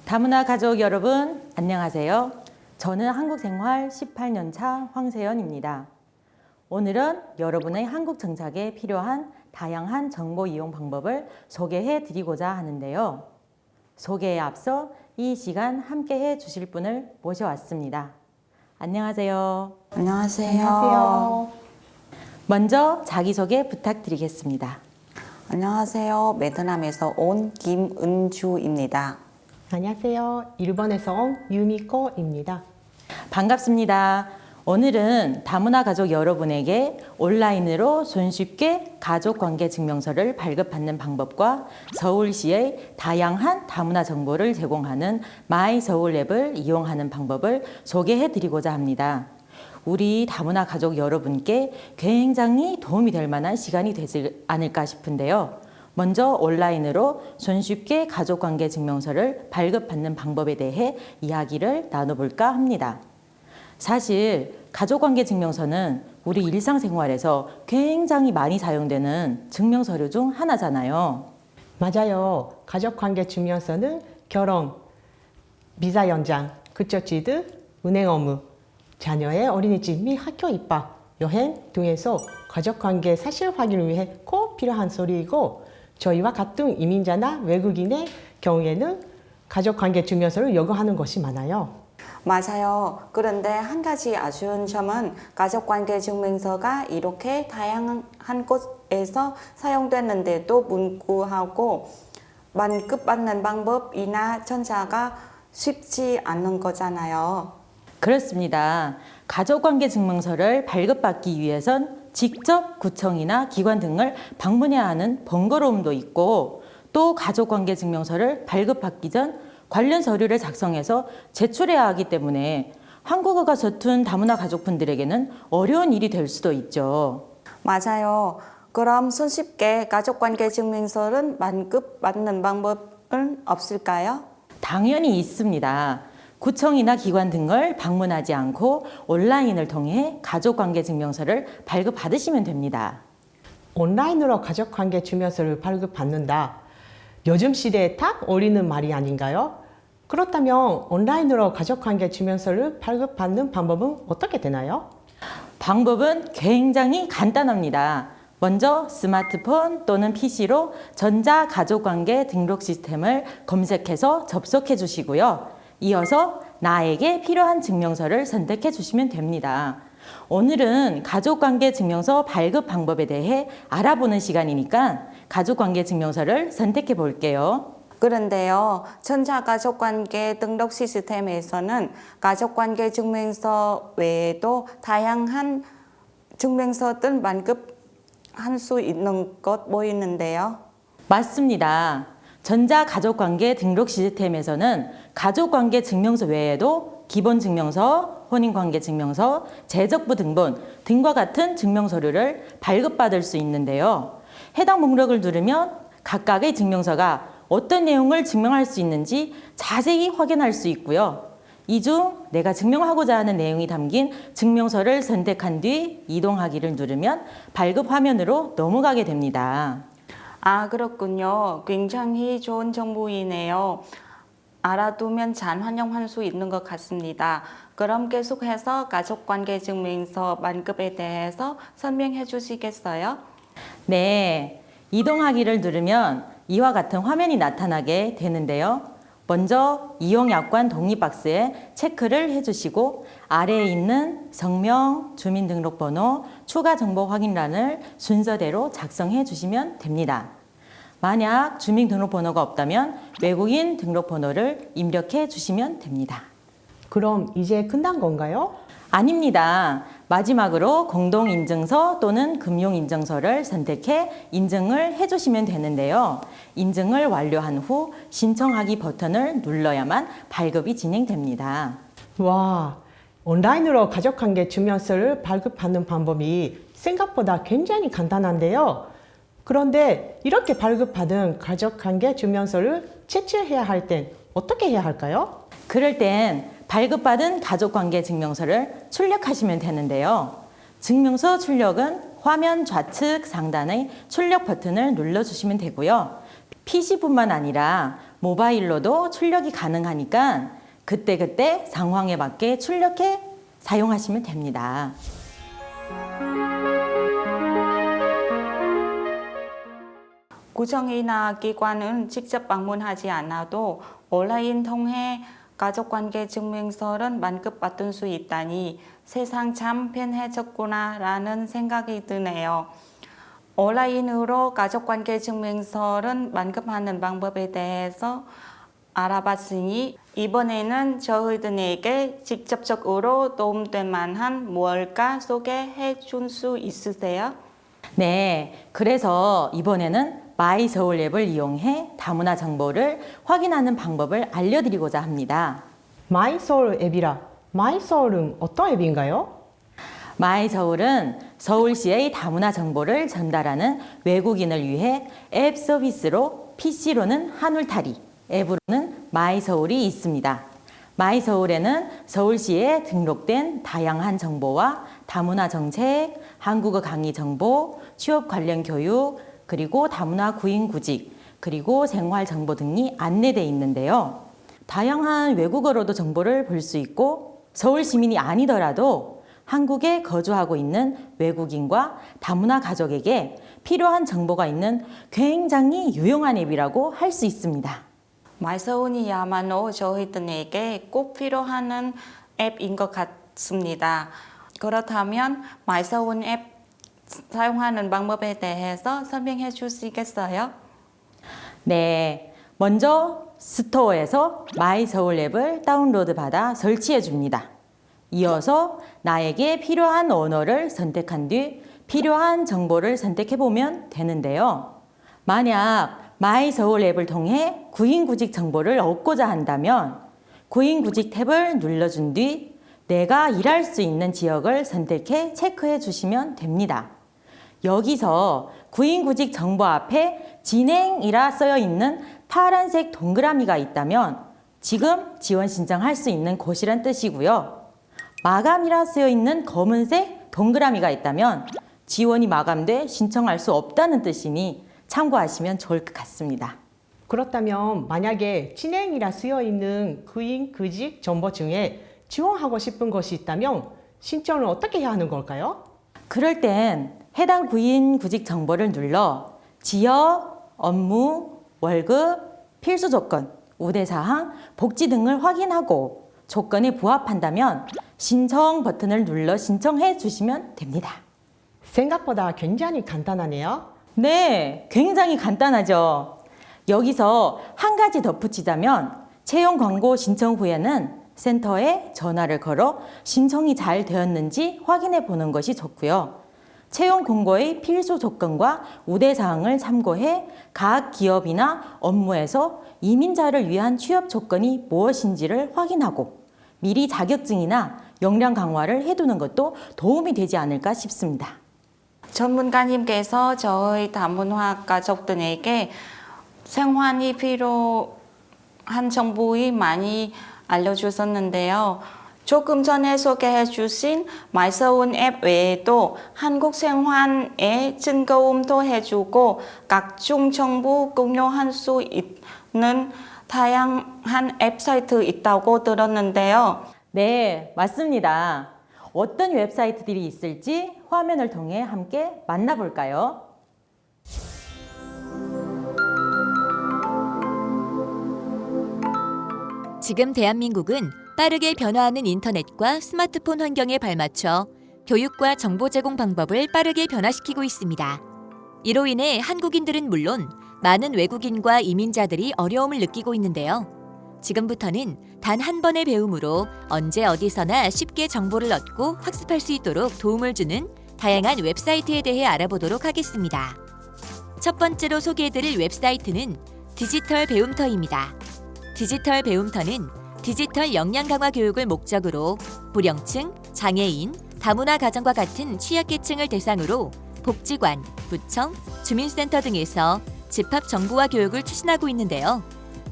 다문화 가족 여러분, 안녕하세요. 저는 한국생활 18년 차 황세연입니다. 오늘은 여러분의 한국 정착에 필요한 다양한 정보 이용 방법을 소개해 드리고자 하는데요. 소개에 앞서 이 시간 함께 해 주실 분을 모셔왔습니다. 안녕하세요. 안녕하세요. 먼저 자기소개 부탁드리겠습니다. 안녕하세요. 베트남에서 온 김은주입니다. 안녕하세요. 일본에서 온 유미코입니다. 반갑습니다. 오늘은 다문화 가족 여러분에게 온라인으로 손쉽게 가족관계 증명서를 발급받는 방법과 서울시의 다양한 다문화 정보를 제공하는 마이서울 앱을 이용하는 방법을 소개해 드리고자 합니다. 우리 다문화 가족 여러분께 굉장히 도움이 될 만한 시간이 되지 않을까 싶은데요. 먼저 온라인으로 손쉽게 가족관계 증명서를 발급받는 방법에 대해 이야기를 나눠볼까 합니다. 사실 가족관계 증명서는 우리 일상생활에서 굉장히 많이 사용되는 증명서류 중 하나잖아요. 맞아요. 가족관계 증명서는 결혼, 비자 연장, 급여지드, 은행 업무, 자녀의 어린이집 및 학교 입학, 여행 등에서 가족관계 사실 확인을 위해 꼭 필요한 서류이고 저희와 같은 이민자나 외국인의 경우에는 가족관계 증명서를 요구하는 것이 많아요. 맞아요. 그런데 한 가지 아쉬운 점은 가족관계 증명서가 이렇게 다양한 곳에서 사용되는데도 불구하고 반급받는 방법이나 전자가 쉽지 않은 거잖아요. 그렇습니다. 가족관계 증명서를 발급받기 위해선 직접 구청이나 기관 등을 방문해야 하는 번거로움도 있고 또 가족관계 증명서를 발급받기 전 관련 서류를 작성해서 제출해야 하기 때문에 한국어가 서툰 다문화 가족분들에게는 어려운 일이 될 수도 있죠. 맞아요. 그럼 손쉽게 가족관계 증명서를 반급받는 방법은 없을까요? 당연히 있습니다. 구청이나 기관 등을 방문하지 않고 온라인을 통해 가족관계 증명서를 발급받으시면 됩니다. 온라인으로 가족관계 증명서를 발급받는다. 요즘 시대에 딱 어울리는 말이 아닌가요? 그렇다면 온라인으로 가족관계 증명서를 발급받는 방법은 어떻게 되나요? 방법은 굉장히 간단합니다. 먼저 스마트폰 또는 PC로 전자가족관계 등록 시스템을 검색해서 접속해 주시고요. 이어서 나에게 필요한 증명서를 선택해 주시면 됩니다. 오늘은 가족관계 증명서 발급 방법에 대해 알아보는 시간이니까 가족관계 증명서를 선택해 볼게요. 그런데요, 전자가족관계 등록 시스템에서는 가족관계 증명서 외에도 다양한 증명서들 반급할 수 있는 것 보이는데요. 맞습니다. 전자가족관계 등록 시스템에서는 가족관계 증명서 외에도 기본증명서, 혼인관계증명서, 재적부 등본 등과 같은 증명서류를 발급받을 수 있는데요. 해당 목록을 누르면 각각의 증명서가 어떤 내용을 증명할 수 있는지 자세히 확인할 수 있고요. 이 중 내가 증명하고자 하는 내용이 담긴 증명서를 선택한 뒤 이동하기를 누르면 발급 화면으로 넘어가게 됩니다. 아, 그렇군요. 굉장히 좋은 정보이네요. 알아두면 잘 활용할 수 있는 것 같습니다. 그럼 계속해서 가족관계 증명서 반급에 대해서 설명해 주시겠어요? 네, 이동하기를 누르면 이와 같은 화면이 나타나게 되는데요. 먼저 이용약관 독립 박스에 체크를 해주시고 아래에 있는 성명, 주민등록번호, 추가 정보 확인란을 순서대로 작성해 주시면 됩니다. 만약 주민등록번호가 없다면 외국인 등록번호를 입력해 주시면 됩니다. 그럼 이제 끝난 건가요? 아닙니다. 마지막으로 공동인증서 또는 금융인증서를 선택해 인증을 해주시면 되는데요. 인증을 완료한 후 신청하기 버튼을 눌러야만 발급이 진행됩니다. 와, 온라인으로 가족관계 증명서를 발급받는 방법이 생각보다 굉장히 간단한데요. 그런데 이렇게 발급받은 가족관계 증명서를 채취해야 할 땐 어떻게 해야 할까요? 그럴 땐 발급받은 가족관계 증명서를 출력하시면 되는데요. 증명서 출력은 화면 좌측 상단의 출력 버튼을 눌러주시면 되고요. PC뿐만 아니라 모바일로도 출력이 가능하니까 그때그때 상황에 맞게 출력해 사용하시면 됩니다. 구청이나 기관은 직접 방문하지 않아도 온라인 통해 가족관계 증명서를 만급받을 수 있다니 세상 참 편해졌구나라는 생각이 드네요. 온라인으로 가족관계 증명서를 만급하는 방법에 대해서 알아봤으니 이번에는 저희들에게 직접적으로 도움될 만한 무언가 소개해 줄 수 있으세요? 네, 그래서 이번에는 마이서울 앱을 이용해 다문화 정보를 확인하는 방법을 알려드리고자 합니다. 마이서울 앱이라 마이서울은 어떤 앱인가요? 마이서울은 서울시의 다문화 정보를 전달하는 외국인을 위해 앱 서비스로 PC로는 한울타리, 앱으로는 마이서울이 있습니다. 마이서울에는 서울시에 등록된 다양한 정보와 다문화 정책, 한국어 강의 정보, 취업 관련 교육, 그리고 다문화 구인구직, 그리고 생활 정보 등이 안내되어 있는데요. 다양한 외국어로도 정보를 볼 수 있고 서울 시민이 아니더라도 한국에 거주하고 있는 외국인과 다문화 가족에게 필요한 정보가 있는 굉장히 유용한 앱이라고 할 수 있습니다. 마이서울이야말로 저희들에게 꼭 필요한 앱인 것 같습니다. 그렇다면 마이서울 앱 사용하는 방법에 대해서 설명해 주시겠어요? 네, 먼저 스토어에서 마이서울 앱을 다운로드 받아 설치해 줍니다. 이어서 나에게 필요한 언어를 선택한 뒤 필요한 정보를 선택해 보면 되는데요. 만약 마이서울 앱을 통해 구인구직 정보를 얻고자 한다면 구인구직 탭을 눌러준 뒤 내가 일할 수 있는 지역을 선택해 체크해 주시면 됩니다. 여기서 구인구직 정보 앞에 진행이라 쓰여 있는 파란색 동그라미가 있다면 지금 지원 신청할 수 있는 곳이란 뜻이고요. 마감이라 쓰여 있는 검은색 동그라미가 있다면 지원이 마감돼 신청할 수 없다는 뜻이니 참고하시면 좋을 것 같습니다. 그렇다면 만약에 진행이라 쓰여 있는 구인구직 정보 중에 지원하고 싶은 것이 있다면 신청을 어떻게 해야 하는 걸까요? 그럴 땐 해당 구인구직 정보를 눌러 지역, 업무, 월급, 필수 조건, 우대사항, 복지 등을 확인하고 조건에 부합한다면 신청 버튼을 눌러 신청해 주시면 됩니다. 생각보다 굉장히 간단하네요. 네, 굉장히 간단하죠. 여기서 한 가지 덧붙이자면 채용 광고 신청 후에는 센터에 전화를 걸어 신청이 잘 되었는지 확인해 보는 것이 좋고요. 채용 공고의 필수 조건과 우대사항을 참고해 각 기업이나 업무에서 이민자를 위한 취업 조건이 무엇인지를 확인하고 미리 자격증이나 역량 강화를 해두는 것도 도움이 되지 않을까 싶습니다. 전문가님께서 저희 다문화 가족들에게 생활이 필요한 정보를 많이 알려주셨는데요. 조금 전에 소개해 주신 마이서울 앱 외에도 한국 생활에 즐거움도 해주고 각종 정보 공유할 수 있는 다양한 웹사이트 있다고 들었는데요. 네, 맞습니다. 어떤 웹사이트들이 있을지 화면을 통해 함께 만나볼까요? 지금 대한민국은 빠르게 변화하는 인터넷과 스마트폰 환경에 발맞춰 교육과 정보 제공 방법을 빠르게 변화시키고 있습니다. 이로 인해 한국인들은 물론 많은 외국인과 이민자들이 어려움을 느끼고 있는데요. 지금부터는 단 한 번의 배움으로 언제 어디서나 쉽게 정보를 얻고 학습할 수 있도록 도움을 주는 다양한 웹사이트에 대해 알아보도록 하겠습니다. 첫 번째로 소개해드릴 웹사이트는 디지털 배움터입니다. 디지털 배움터는 디지털 역량 강화 교육을 목적으로 고령층, 장애인, 다문화 가정과 같은 취약계층을 대상으로 복지관, 구청, 주민센터 등에서 집합 정보화 교육을 추진하고 있는데요.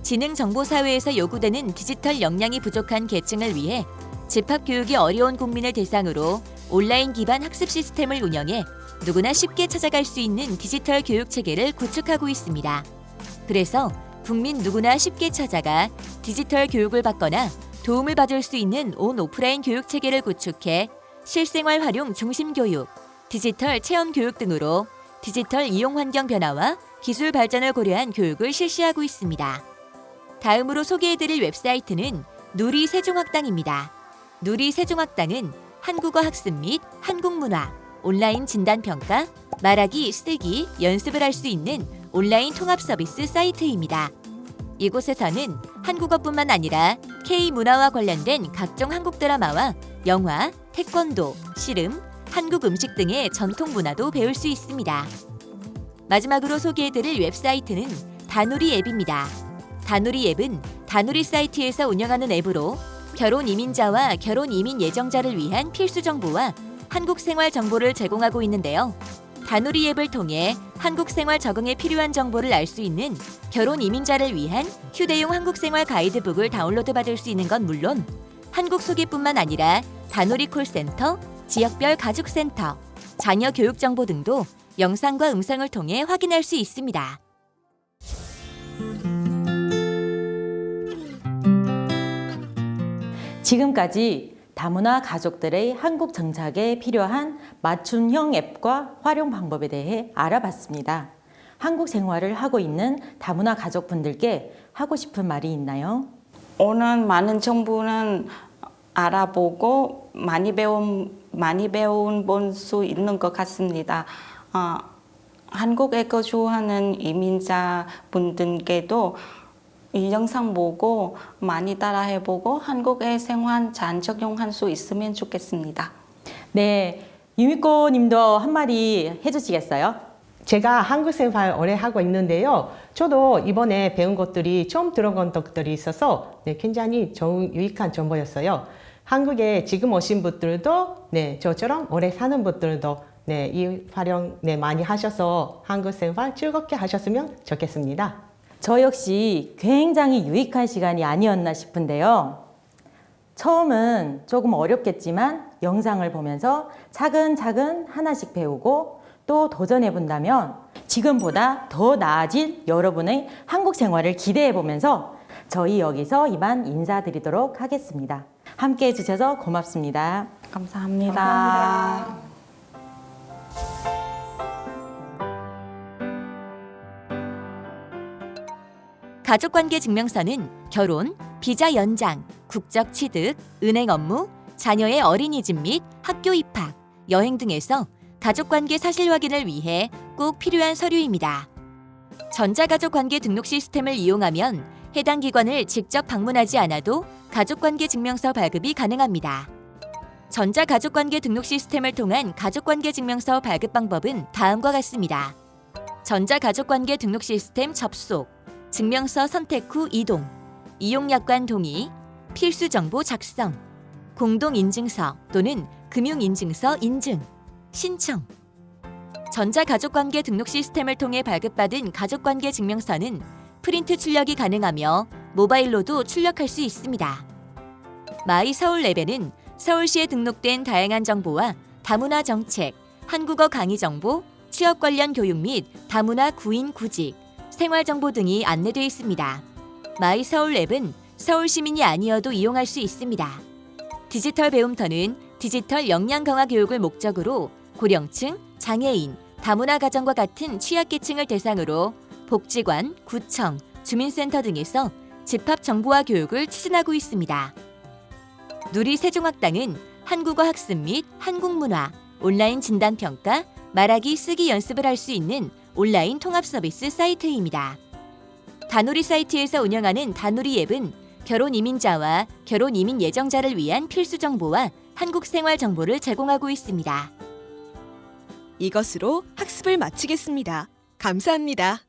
지능정보사회에서 요구되는 디지털 역량이 부족한 계층을 위해 집합교육이 어려운 국민을 대상으로 온라인 기반 학습 시스템을 운영해 누구나 쉽게 찾아갈 수 있는 디지털 교육 체계를 구축하고 있습니다. 그래서 국민 누구나 쉽게 찾아가 디지털 교육을 받거나 도움을 받을 수 있는 온 오프라인 교육 체계를 구축해 실생활 활용 중심 교육, 디지털 체험 교육 등으로 디지털 이용 환경 변화와 기술 발전을 고려한 교육을 실시하고 있습니다. 다음으로 소개해드릴 웹사이트는 누리 세종학당입니다. 누리 세종학당은 한국어 학습 및 한국문화, 온라인 진단평가, 말하기, 쓰기, 연습을 할 수 있는 온라인 통합 서비스 사이트입니다. 이곳에서는 한국어뿐만 아니라 K-문화와 관련된 각종 한국 드라마와 영화, 태권도, 씨름, 한국 음식 등의 전통 문화도 배울 수 있습니다. 마지막으로 소개해드릴 웹사이트는 다누리 앱입니다. 다누리 앱은 다누리 사이트에서 운영하는 앱으로 결혼 이민자와 결혼 이민 예정자를 위한 필수 정보와 한국 생활 정보를 제공하고 있는데요. 다누리 앱을 통해 한국 생활 적응에 필요한 정보를 알 수 있는 결혼 이민자를 위한 휴대용 한국 생활 가이드북을 다운로드 받을 수 있는 건 물론 한국 소개뿐만 아니라 다누리 콜센터, 지역별 가족센터, 자녀 교육 정보 등도 영상과 음성을 통해 확인할 수 있습니다. 지금까지 다문화 가족들의 한국 정착에 필요한 맞춤형 앱과 활용 방법에 대해 알아봤습니다. 한국 생활을 하고 있는 다문화 가족분들께 하고 싶은 말이 있나요? 오늘 많은 정보는 알아보고 많이 배운 본 수 있는 것 같습니다. 한국에 거주하는 이민자 분들께도 이 영상 보고 많이 따라해보고 한국의 생활 잘 적용할 수 있으면 좋겠습니다. 네, 유미꼬 님도 한마디 해주시겠어요? 제가 한국 생활 오래 하고 있는데요. 저도 이번에 배운 것들이 처음 들어본 것들이 있어서 굉장히 좋은 유익한 정보였어요. 한국에 지금 오신 분들도 저처럼 오래 사는 분들도 이 활용 많이 하셔서 한국 생활 즐겁게 하셨으면 좋겠습니다. 저 역시 굉장히 유익한 시간이 아니었나 싶은데요. 처음은 조금 어렵겠지만 영상을 보면서 차근차근 하나씩 배우고 또 도전해 본다면 지금보다 더 나아질 여러분의 한국 생활을 기대해 보면서 저희 여기서 이만 인사드리도록 하겠습니다. 함께 해주셔서 고맙습니다. 감사합니다. 가족관계 증명서는 결혼, 비자 연장, 국적 취득, 은행 업무, 자녀의 어린이집 및 학교 입학, 여행 등에서 가족관계 사실 확인을 위해 꼭 필요한 서류입니다. 전자가족관계 등록 시스템을 이용하면 해당 기관을 직접 방문하지 않아도 가족관계 증명서 발급이 가능합니다. 전자가족관계 등록 시스템을 통한 가족관계 증명서 발급 방법은 다음과 같습니다. 전자가족관계 등록 시스템 접속, 증명서 선택 후 이동, 이용약관 동의, 필수 정보 작성, 공동인증서 또는 금융인증서 인증, 신청. 전자가족관계 등록 시스템을 통해 발급받은 가족관계 증명서는 프린트 출력이 가능하며 모바일로도 출력할 수 있습니다. 마이 서울 앱에는 서울시에 등록된 다양한 정보와 다문화 정책, 한국어 강의 정보, 취업 관련 교육 및 다문화 구인 구직, 생활 정보 등이 안내되어 있습니다. 마이 서울 앱은 서울 시민이 아니어도 이용할 수 있습니다. 디지털 배움터는 디지털 역량 강화 교육을 목적으로 고령층, 장애인, 다문화 가정과 같은 취약계층을 대상으로 복지관, 구청, 주민센터 등에서 집합 정보화 교육을 추진하고 있습니다. 누리 세종학당은 한국어 학습 및 한국문화, 온라인 진단평가, 말하기, 쓰기 연습을 할 수 있는 온라인 통합 서비스 사이트입니다. 다누리 사이트에서 운영하는 다누리 앱은 결혼 이민자와 결혼 이민 예정자를 위한 필수 정보와 한국 생활 정보를 제공하고 있습니다. 이것으로 학습을 마치겠습니다. 감사합니다.